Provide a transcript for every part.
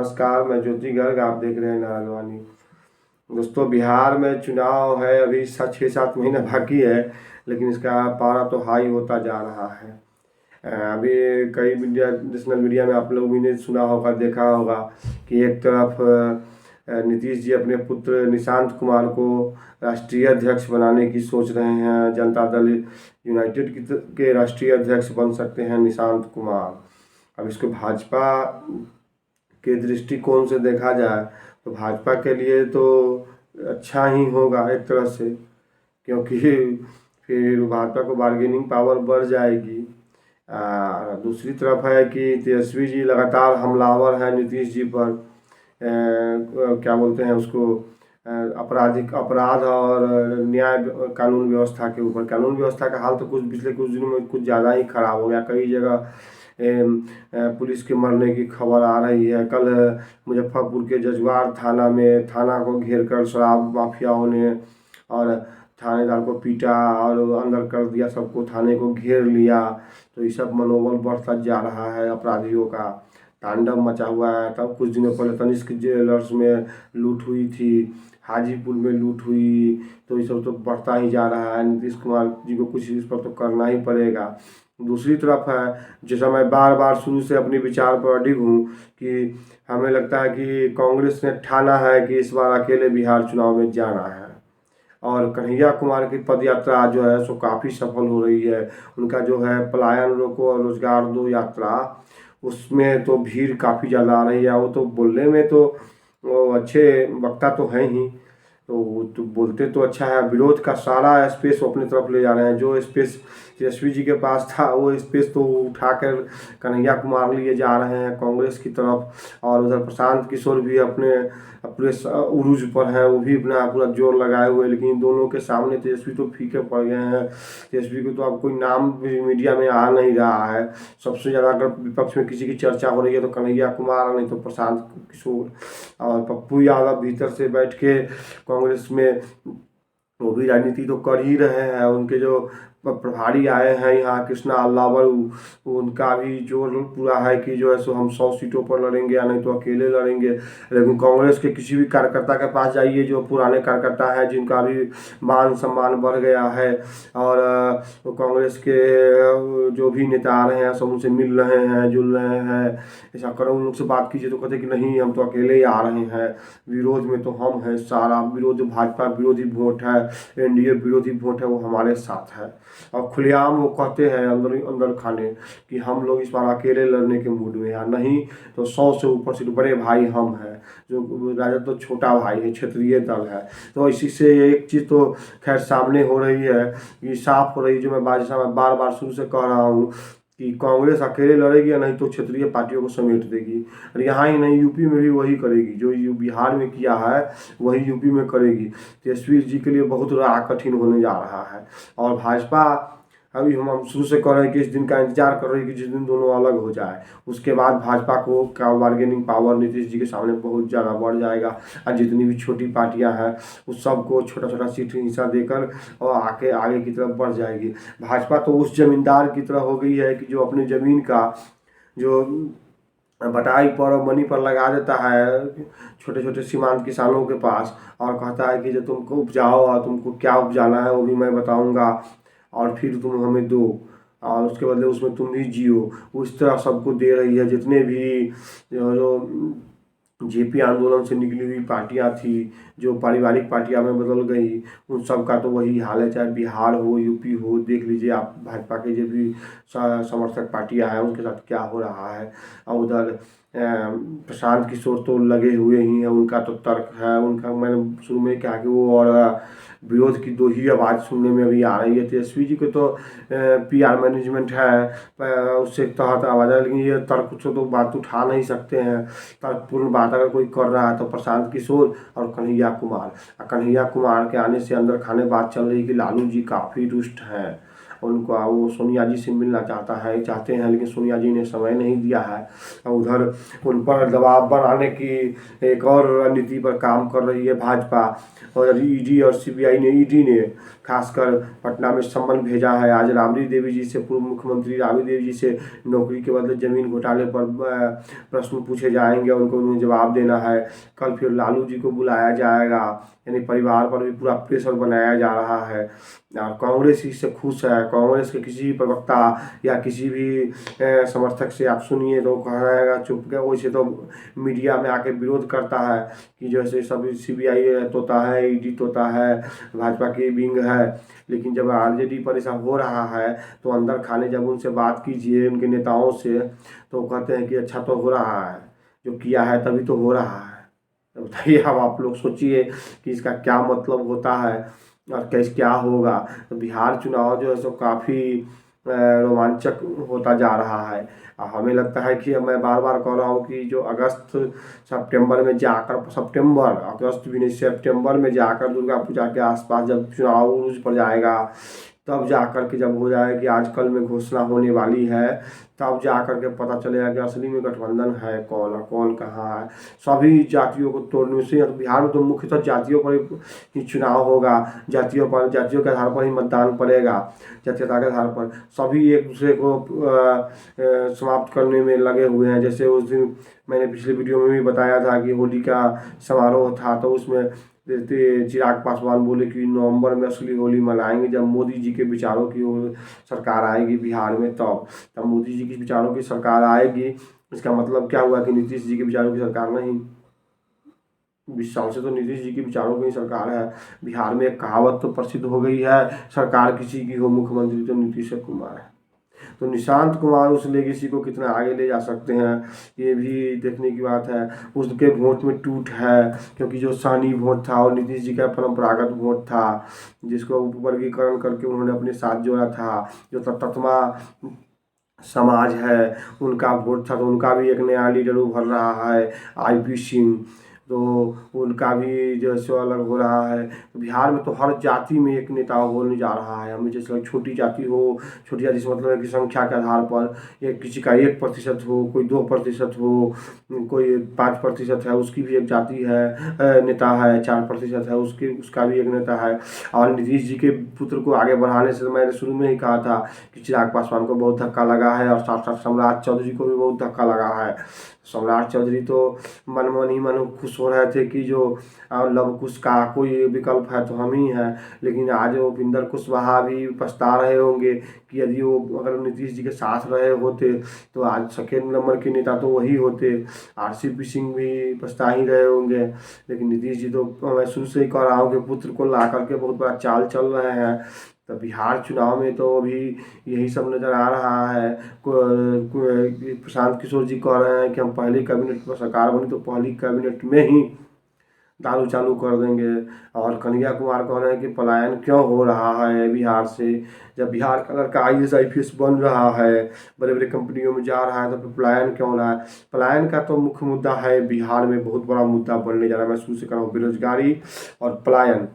नमस्कार, मैं ज्योति गर्ग। आप देख रहे हैं नाराजवानी। दोस्तों, बिहार में चुनाव है, अभी 6-7 महीना बाकी है, लेकिन इसका पारा तो हाई होता जा रहा है। अभी कई मीडिया, नेशनल मीडिया में आप लोग भी ने सुना होगा, देखा होगा कि एक तरफ नीतीश जी अपने पुत्र निशांत कुमार को राष्ट्रीय अध्यक्ष बनाने की सोच रहे हैं। जनता दल यूनाइटेड के राष्ट्रीय अध्यक्ष बन सकते हैं निशांत कुमार। अब इसको भाजपा के दृष्टिकोण से देखा जाए तो भाजपा के लिए तो अच्छा ही होगा एक तरह से, क्योंकि फिर भाजपा को बार्गेनिंग पावर बढ़ जाएगी। दूसरी तरफ है कि तेजस्वी जी लगातार हमलावर हैं नीतीश जी पर। क्या बोलते हैं उसको, अपराध और न्याय कानून व्यवस्था के ऊपर। कानून व्यवस्था का हाल तो पिछले कुछ दिनों में कुछ ज़्यादा ही खराब हो गया। कई जगह पुलिस के मरने की खबर आ रही है। कल मुजफ्फरपुर के जजुआर थाना में थाना को घेर कर शराब माफियाओं ने और थानेदार को पीटा और अंदर कर दिया, सबको थाने को घेर लिया। तो ये सब मनोबल बढ़ता जा रहा है, अपराधियों का तांडव मचा हुआ है। तब कुछ दिनों पहले तनिष्क ज्वेलर्स में लूट हुई थी, हाजीपुर में लूट हुई, तो ये सब तो बढ़ता ही जा रहा है। नीतीश कुमार जी को कुछ इस पर तो करना ही पड़ेगा। दूसरी तरफ है, जैसा मैं बार बार शुरू से अपने विचार पर अडिग हूँ कि हमें लगता है कि कांग्रेस ने ठाना है कि इस बार अकेले बिहार चुनाव में जाना है। और कन्हैया कुमार की पद यात्रा जो है सो काफ़ी सफल हो रही है। उनका जो है पलायन रोको और रोजगार दो यात्रा, उसमें तो भीड़ काफ़ी ज़्यादा आ रही है। वो तो बोलने में तो वो अच्छे वक्ता तो हैं ही, तो बोलते तो अच्छा है। विरोध का सारा स्पेस वो अपनी तरफ ले जा रहे हैं। जो स्पेस तेजस्वी जी के पास था वो स्पेस तो उठाकर कन्हैया कुमार लिए जा रहे हैं कांग्रेस की तरफ। और उधर प्रशांत किशोर भी अपने अपने उरूज पर हैं, वो भी अपना पूरा जोर लगाए हुए। लेकिन दोनों के सामने तेजस्वी तो फीके पड़ गए हैं। तेजस्वी को तो अब कोई नाम भी मीडिया में आ नहीं रहा है। सबसे ज़्यादा अगर विपक्ष में किसी की चर्चा हो रही है तो कन्हैया कुमार, नहीं तो प्रशांत किशोर। और पप्पू यादव भीतर से बैठ के कांग्रेस में वो भी राजनीति तो कर ही रहे हैं। उनके जो प्रभारी आए हैं यहाँ, कृष्णा अल्लावर, उनका भी जोर पूरा है कि जो है सो हम 100 सीटों पर लड़ेंगे या नहीं तो अकेले लड़ेंगे। लेकिन कांग्रेस के किसी भी कार्यकर्ता के पास जाइए, जो पुराने कार्यकर्ता हैं जिनका भी मान सम्मान बढ़ गया है, और कांग्रेस के जो भी नेता आ रहे हैं सब उनसे मिल रहे हैं, जुल रहे हैं। ऐसा करो, उन लोग से बात कीजिए तो कहते कि नहीं, हम तो अकेले ही आ रहे हैं, विरोध में तो हम हैं। सारा विरोध, भाजपा विरोधी वोट है, एनडीए विरोधी वोट है, वो हमारे साथ है। और खुलेआम वो कहते हैं अंदर अंदर खाने कि हम लोग इस बार अकेले लड़ने के मूड में हैं, नहीं तो 100 से ऊपर से बड़े भाई हम हैं। जो राजद तो छोटा भाई है, क्षेत्रीय दल है। तो इसी से एक चीज़ तो खैर सामने हो रही है, ये साफ हो रही है, जो मैं बार बार शुरू से कह रहा हूँ कि कांग्रेस अकेले लड़ेगी या नहीं तो क्षेत्रीय पार्टियों को समेट देगी। और यहाँ ही नहीं, यूपी में भी वही करेगी। जो बिहार में किया है वही यूपी में करेगी। तेजस्वी जी के लिए बहुत राह कठिन होने जा रहा है। और भाजपा अभी हम शुरू से कह रहे हैं कि इस दिन का इंतजार कर रही है कि जिस दिन दोनों अलग हो जाए, उसके बाद भाजपा को का बार्गेनिंग पावर नीतीश जी के सामने बहुत ज़्यादा बढ़ जाएगा। और जितनी भी छोटी पार्टियां हैं उस सबको छोटा छोटा सीट हिस्सा देकर और आगे की तरफ बढ़ जाएगी। भाजपा तो उस जमींदार की तरह हो गई है कि जो अपनी ज़मीन का जो बटाई पर और मनी पर लगा देता है छोटे छोटे सीमांत किसानों के पास, और कहता है कि जो तुमको उपजाओ और तुमको क्या उपजाना है वो भी मैं बताऊंगा, और फिर तुम हमें दो और उसके बदले उसमें तुम भी जियो। उस तरह सबको दे रही है। जितने भी जो जेपी आंदोलन से निकली हुई पार्टियां थी, जो पारिवारिक पार्टियां में बदल गई, उन सब का तो वही हाल है। चाहे बिहार हो, यूपी हो, देख लीजिए आप भाजपा के जो भी समर्थक पार्टियां हैं उनके साथ क्या हो रहा है। और उधर प्रशांत किशोर तो लगे हुए ही हैं। उनका तो तर्क है, उनका मैंने शुरू में कहा कि वो और विरोध की दो ही आवाज़ सुनने में अभी आ रही है। तेजस्वी जी को तो पीआर मैनेजमेंट है, उससे तहत आवाज़ है, लेकिन ये तर्क से तो बात उठा नहीं सकते हैं। तर्कपूर्ण बात अगर कोई कर रहा है तो प्रशांत किशोर और कन्हैया कुमार। कन्हैया कुमार के आने से अंदर खाने बात चल रही कि लालू जी काफ़ी रुष्ट हैं उनको वो सोनिया जी से मिलना चाहते हैं, लेकिन सोनिया जी ने समय नहीं दिया है। उधर उन पर दबाव बनाने की एक और रणनीति पर काम कर रही है भाजपा। और ईडी और सीबीआई ने, ईडी ने खासकर पटना में सम्मन भेजा है। आज राबड़ी देवी जी से, पूर्व मुख्यमंत्री राबड़ी देवी जी से नौकरी के बदले जमीन घोटाले पर प्रश्न पूछे जाएंगे, उनको उन्हें जवाब देना है। कल फिर लालू जी को बुलाया जाएगा, यानी परिवार पर भी पूरा प्रेशर बनाया जा रहा है। और कांग्रेस इससे खुश है। कांग्रेस के किसी भी प्रवक्ता या किसी भी समर्थक से आप सुनिए तो कह रहेगा चुप के, वैसे तो मीडिया में आके विरोध करता है कि जैसे सभी सीबीआई तोता है, ईडी तोता है, भाजपा की विंग है। लेकिन जब आरजेडी पर ऐसा हो रहा है तो अंदर खाने जब उनसे बात कीजिए उनके नेताओं से, तो कहते हैं कि अच्छा तो हो रहा है, जो किया है तभी तो हो रहा है। तो बताइए, अब आप लोग सोचिए कि इसका क्या मतलब होता है और कैसे क्या होगा। तो बिहार चुनाव जो है सो काफ़ी रोमांचक होता जा रहा है। हमें लगता है कि मैं बार बार कह रहा हूँ कि जो अगस्त सितंबर में जाकर, सितंबर अगस्त भी नहीं, सितंबर में जाकर दुर्गा पूजा के आसपास जब चुनाव उरूज पर जाएगा, तब जाकर के जब हो जाए कि आजकल में घोषणा होने वाली है, तब जाकर के पता चलेगा कि असली में गठबंधन है कौन और कौन कहाँ है। सभी जातियों को तोड़ने से, बिहार में तो मुख्यतः जातियों पर ही चुनाव होगा, जातियों के आधार पर ही मतदान पड़ेगा। जातीयता के आधार पर सभी एक दूसरे को समाप्त करने में लगे हुए हैं। जैसे उस दिन मैंने पिछले वीडियो में भी बताया था कि होली का समारोह था, तो उसमें चिराग पासवान बोले कि नवंबर में असली होली मनाएंगे जब मोदी जी के विचारों की सरकार आएगी बिहार में, तब मोदी जी की विचारों की सरकार आएगी। इसका मतलब क्या हुआ कि नीतीश जी के विचारों की सरकार नहीं। 20 साल से तो नीतीश जी के विचारों की सरकार है। बिहार में एक कहावत तो प्रसिद्ध हो गई है, सरकार किसी की हो मुख्यमंत्री तो नीतीश कुमार है। तो निशांत कुमार उस लेगेसी को कितना आगे ले जा सकते हैं, ये भी देखने की बात है। उसके वोट में टूट है, क्योंकि जो सानी वोट था और नीतीश जी का परंपरागत वोट था, जिसको वर्गीकरण करके उन्होंने अपने साथ जोड़ा था, जो तत्मा समाज है उनका वोट था, तो उनका भी एक नया लीडर उभर रहा है, आईपी सिंह। तो उनका भी जो सो अलग हो रहा है। तो बिहार में तो हर जाति में एक नेता होने जा रहा है। हमें जैसे छोटी जाति हो, छोटी जाति से मतलब है कि संख्या के आधार पर एक किसी का 1% हो, कोई 2% हो, कोई 5% है, उसकी भी एक जाति है, नेता है। 4% है, उसका भी एक नेता है। और नीतीश जी के पुत्र को आगे बढ़ाने से मैंने शुरू में ही कहा था कि चिराग पासवान को बहुत धक्का लगा है, और साथ साथ सम्राट चौधरी को भी बहुत धक्का लगा है। सम्राट चौधरी तो मन ही मन खुश हो रहे थे कि जो लव कुश का कोई विकल्प है तो हम ही हैं। लेकिन आज वो उपिंदर कुशवाहा भी पछता रहे होंगे कि यदि वो अगर नीतीश जी के साथ रहे होते तो आज सेकेंड नंबर के नेता तो वही होते। आरसीपी सिंह भी पछता ही रहे होंगे। लेकिन नीतीश जी तो मैं शुरू से ही कह रहा हूँ कि पुत्र को ला करके बहुत बड़ा चाल चल रहे हैं। तो बिहार चुनाव में तो अभी यही सब नज़र आ रहा है। प्रशांत किशोर जी कह रहे हैं कि हम पहली कैबिनेट पर सरकार बनी तो पहली कैबिनेट में ही दारू चालू कर देंगे। और कन्हैया कुमार कह रहे हैं कि पलायन क्यों हो रहा है बिहार से, जब बिहार का लड़का IAS IPS बन रहा है, बड़े बड़े कंपनियों में जा रहा है, तो फिर पलायन क्यों हो रहा है। पलायन का तो मुख्य मुद्दा है बिहार में, बहुत बड़ा मुद्दा बनने जा रहा है। मैं शुरू से कह रहा हूँ, बेरोजगारी और पलायन।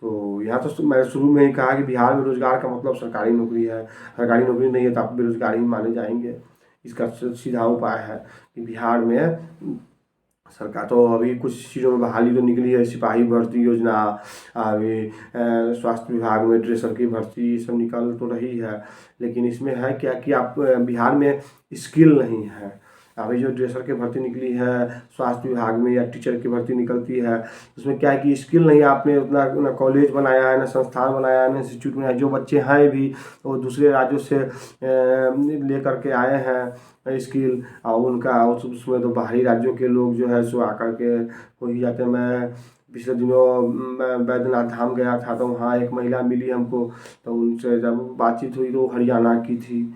तो यहाँ तो मैं शुरू में ही कहा कि बिहार में रोजगार का मतलब सरकारी नौकरी है। सरकारी नौकरी नहीं है तो आप बेरोजगारी ही माने जाएंगे। इसका सीधा उपाय है कि बिहार में सरकार तो अभी कुछ चीज़ों में बहाली तो निकली है, सिपाही भर्ती योजना, अभी स्वास्थ्य विभाग में ड्रेसर की भर्ती सब निकल तो रही है। लेकिन इसमें है क्या कि आप बिहार में स्किल नहीं है। अभी जो ड्रेसर की भर्ती निकली है स्वास्थ्य विभाग में, या टीचर की भर्ती निकलती है, उसमें क्या है कि स्किल नहीं, आपने उतना ना कॉलेज बनाया है, ना संस्थान बनाया है, ना इंस्टीट्यूट बनाया। जो बच्चे हैं भी वो दूसरे राज्यों से ले करके आए हैं स्किल, और उनका उसमें तो बाहरी राज्यों के लोग जो है सो आकर के हो ही जाते हैं। मैं पिछले दिनों मैं बैद्यनाथ धाम गया था, तो वहाँ एक महिला मिली हमको। तो उनसे जब बातचीत हुई तो हरियाणा की थी।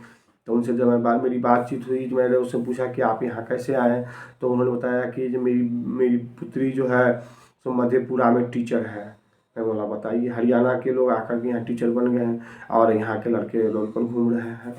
तो उनसे जब मेरी बातचीत हुई तो मैंने उससे पूछा कि आप यहाँ कैसे आए। तो उन्होंने बताया कि जो मेरी पुत्री जो है सो मधेपुरा में टीचर है। मैं बोला बताइए, हरियाणा के लोग आकर के यहाँ टीचर बन गए हैं और यहाँ के लड़के रोड पर घूम रहे हैं।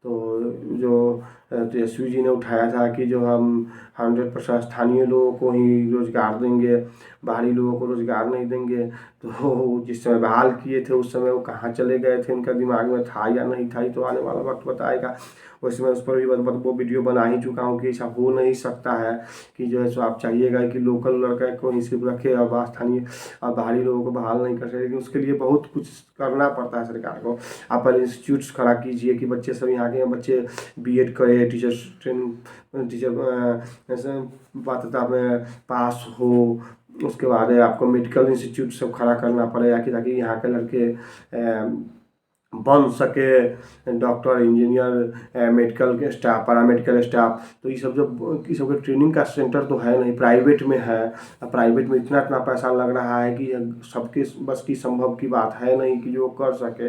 तो जो तेजस्वी जी ने उठाया था कि जो हम 100% स्थानीय लोगों को ही रोज़गार देंगे, बाहरी लोगों को रोज़गार नहीं देंगे, तो जिस समय बहाल किए थे उस समय वो कहाँ चले गए थे, उनका दिमाग में था या नहीं था, ये तो आने वाला वक्त बताएगा। वैसे मैं उस पर भी वो वीडियो बना ही चुका हूँ कि ऐसा हो नहीं सकता है कि जो है सो आप चाहिएगा कि लोकल लड़का को ही सिर्फ रखे और स्थानीय और बाहरी लोगों को बहाल नहीं कर सकते, लेकिन उसके लिए बहुत कुछ करना पड़ता है सरकार को। आप पहले इंस्टीट्यूट्स खड़ा कीजिए कि बच्चे सब यहाँ के बच्चे बीएड करें, टीचर पात्रता में पास हो। उसके बाद आपको मेडिकल इंस्टीट्यूट सब खड़ा करना पड़ेगा कि ताकि यहाँ के लड़के बन सके डॉक्टर, इंजीनियर, मेडिकल के स्टाफ, पैरामेडिकल स्टाफ। तो ये सब जो ये सब ट्रेनिंग का सेंटर तो है नहीं, प्राइवेट में है। प्राइवेट में इतना पैसा लग रहा है कि सबके बस की संभव की बात है नहीं कि जो कर सके।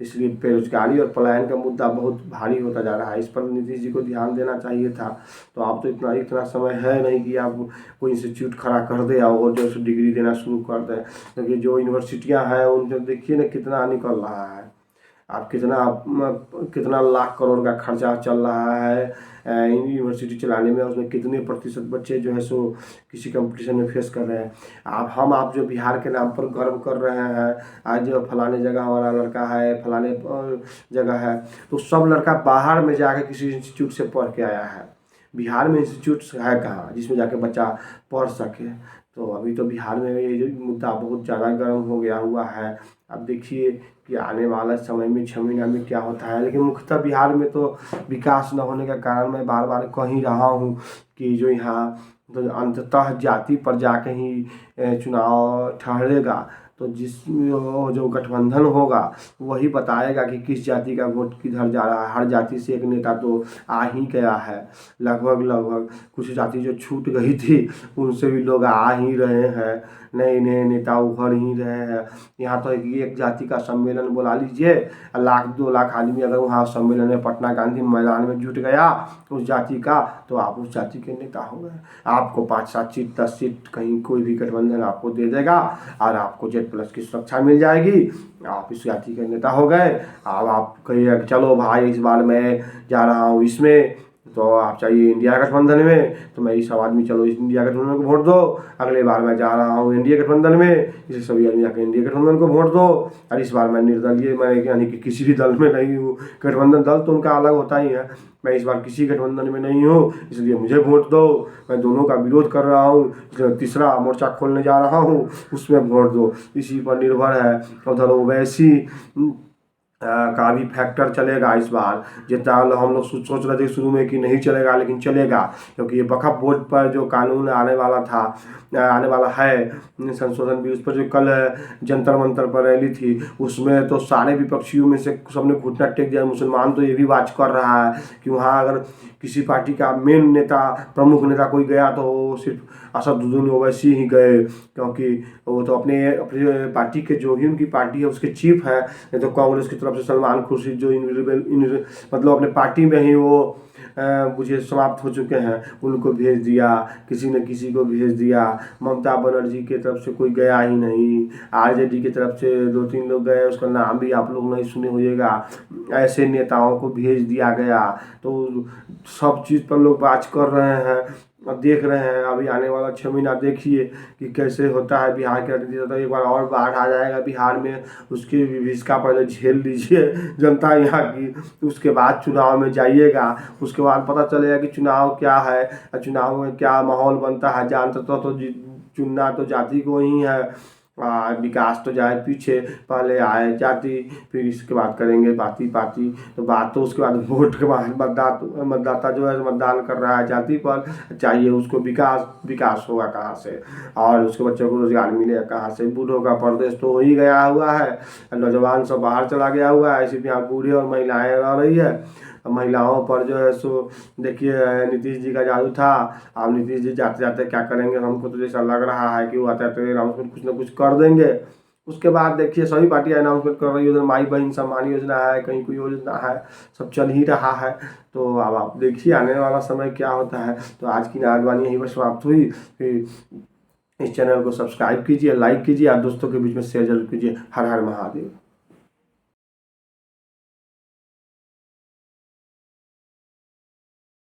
इसलिए बेरोजगारी और पलायन का मुद्दा बहुत भारी होता जा रहा है। इस पर नीतीश जी को ध्यान देना चाहिए था। तो आप तो इतना समय है नहीं कि आप कोई इंस्टीट्यूट खड़ा कर दे और जो डिग्री देना शुरू कर दें, क्योंकि जो यूनिवर्सिटियां हैं उनसे देखिए ना कितना निकल रहा है। आप कितना लाख करोड़ का खर्चा चल रहा है यूनिवर्सिटी चलाने में, उसमें कितने प्रतिशत बच्चे जो है सो किसी कंपटीशन में फेस कर रहे हैं। आप जो बिहार के नाम पर गर्व कर रहे हैं, आज जो फलाने जगह हमारा लड़का है, फलाने जगह है, तो सब लड़का बाहर में जाके किसी इंस्टीट्यूट से पढ़ के आया है। बिहार में इंस्टीट्यूट्स है कहाँ जिसमें जाके बच्चा पढ़ सके। तो अभी तो बिहार में ये जो मुद्दा बहुत ज़्यादा गर्म हो गया हुआ है। अब देखिए कि आने वाला समय में 6 महीना में क्या होता है। लेकिन मुख्यतः बिहार में तो विकास न होने का कारण मैं बार बार कह ही रहा हूँ कि जो यहाँ तो अंततः जाति पर जाके ही चुनाव ठहरेगा। तो जो गठबंधन होगा वही बताएगा कि किस जाति का वोट किधर जा रहा है। हर जाति से एक नेता तो आ ही गया है, लगभग कुछ जाति जो छूट गई थी उनसे भी लोग आ ही रहे हैं, नए नए नेता उभर ही रहे हैं। यहाँ तो एक जाति का सम्मेलन बुला लीजिए, 1-2 लाख आदमी अगर वहाँ सम्मेलन में पटना गांधी मैदान में जुट गया उस जाति का, तो आप उस जाति के नेता हो गए। आपको 5-7 सीट 10 सीट कहीं कोई भी गठबंधन आपको दे देगा और आपको Z+ की सुरक्षा मिल जाएगी, आप इस जाति के नेता हो गए। अब आप कहिए चलो भाई इस बार मैं जा रहा हूँ इसमें, तो आप चाहिए इंडिया गठबंधन में, तो मैं सब आदमी चलो इस इंडिया गठबंधन को वोट दो। अगले बार मैं जा रहा हूँ इंडिया गठबंधन में, इसे सभी आदमी जाकर इंडिया गठबंधन को वोट दो। और इस बार मैं निर्दलीय, मैं यानी कि किसी भी दल में नहीं हूँ। गठबंधन दल तो उनका अलग होता ही है, मैं इस बार किसी गठबंधन में नहीं हूँ, इसलिए मुझे वोट दो। मैं दोनों का विरोध कर रहा हूँ, तीसरा मोर्चा खोलने जा रहा हूँ, उसमें वोट दो। इसी पर निर्भर है। उधर ओवैसी का भी फैक्टर चलेगा इस बार। जितना हम लोग सोच रहे थे शुरू में कि नहीं चलेगा, लेकिन चलेगा, क्योंकि ये वक्फ बोर्ड पर जो कानून आने वाला है संशोधन भी, उस पर जो कल जंतर मंतर पर रैली थी उसमें तो सारे विपक्षियों में से सबने घुटना टेक दिया। मुसलमान तो ये भी बात कर रहा है कि वहाँ अगर किसी पार्टी का मेन नेता, प्रमुख नेता कोई गया तो वो सिर्फ असदुद्दीन ओवैसी ही गए, क्योंकि वो तो अपने पार्टी के जो भी उनकी पार्टी है उसके चीफ है। नहीं तो कांग्रेस की तरफ से सलमान खुर्शीद जो मतलब अपने पार्टी में ही वो मुझे समाप्त हो चुके हैं, उनको भेज दिया, किसी न किसी को भेज दिया। ममता बनर्जी की तरफ से कोई गया ही नहीं, आरजेडी की तरफ से 2-3 लोग गए, उसका नाम भी आप लोग नहीं सुने होइएगा। ऐसे नेताओं को भेज दिया गया। तो सब चीज़ पर लोग बात कर रहे हैं, अब देख रहे हैं। अभी आने वाला 6 महीना देखिए कि कैसे होता है बिहार के राजनीति। तो एक बार और बाढ़ आ जाएगा बिहार में, उसकी विभीषिका पहले झेल लीजिए जनता यहाँ की, उसके बाद चुनाव में जाइएगा। उसके बाद पता चलेगा कि चुनाव क्या है, चुनाव में क्या माहौल बनता है। जानते तो चुनना तो जाति को ही है, विकास तो जाए पीछे, पहले आए जाति, फिर इसके बाद करेंगे पाती। तो बात तो उसके बाद वोट के बाद मतदाता जो है मतदान कर रहा है जाति पर, चाहिए उसको विकास होगा कहाँ से, और उसके बच्चों को रोजगार मिलेगा कहाँ से। बूढ़ों का परदेश तो हो ही गया हुआ है, नौजवान सब बाहर चला गया हुआ है, इसी यहाँ बूढ़े और महिलाएं रह रही है। महिलाओं पर जो है सो देखिए नीतीश जी का जादू था। अब नीतीश जी जाते जाते क्या करेंगे, हमको तो जैसा लग रहा है कि वो आते आते अनाउंसमेंट कुछ ना कुछ कर देंगे। उसके बाद देखिए सभी पार्टियां अनाउंसमेंट कर रही है, उधर माई बहन सम्मान योजना है, कहीं कोई योजना है, सब चल ही रहा है। तो अब आप देखिए आने वाला समय क्या होता है। तो आज की नागवानी यहीं पर समाप्त हुई। इस चैनल को सब्सक्राइब कीजिए, लाइक कीजिए और दोस्तों के बीच में शेयर जरूर कीजिए। हर हर महादेव।